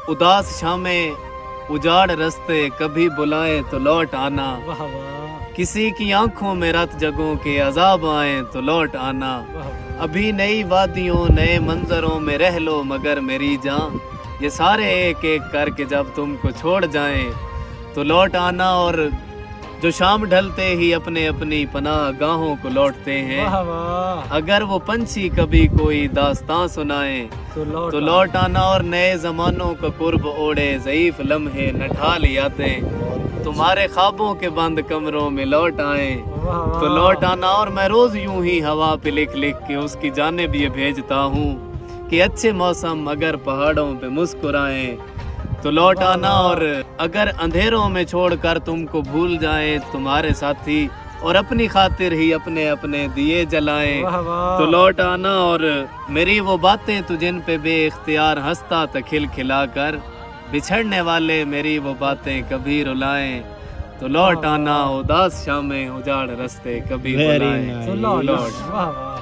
اداس شامیں اجاڑ رستے کبھی بلائیں تو لوٹ آنا، واہ واہ کسی کی آنکھوں میں رات جگوں کے عذاب آئیں تو لوٹ آنا، ابھی نئی وادیوں نئے منظروں میں رہ لو مگر میری جان، یہ سارے ایک ایک کر کے جب تم کو چھوڑ جائیں تو لوٹ آنا، اور جو شام ڈھلتے ہی اپنے اپنی پناہ گاہوں کو لوٹتے ہیں، واہ واہ اگر وہ پنچھی کبھی کوئی داستان سنائیں تو لوٹ آنا، اور نئے زمانوں کا قرب اوڑے ضعیف لمحے نہ ڈھال یادیں، تمہارے خوابوں کے بند کمروں میں لوٹ آئیں تو لوٹ آنا، اور میں روز یوں ہی ہوا پہ لکھ لکھ کے اس کی جانب یہ بھیجتا ہوں کہ اچھے موسم اگر پہاڑوں پہ مسکرائیں تو لوٹ آنا، اور اگر اندھیروں میں چھوڑ کر تم کو بھول جائیں تمہارے ساتھی اور اپنی خاطر ہی اپنے اپنے دیے جلائیں تو لوٹ آنا، اور میری وہ باتیں تو جن پہ بے اختیار ہنستا تھا کھل کھلا کر، بچھڑنے والے میری وہ باتیں کبھی رلائیں تو لوٹ آنا، اداس شامیں اجاڑ رستے کبھی بلائیں تو لوٹ واہ واہ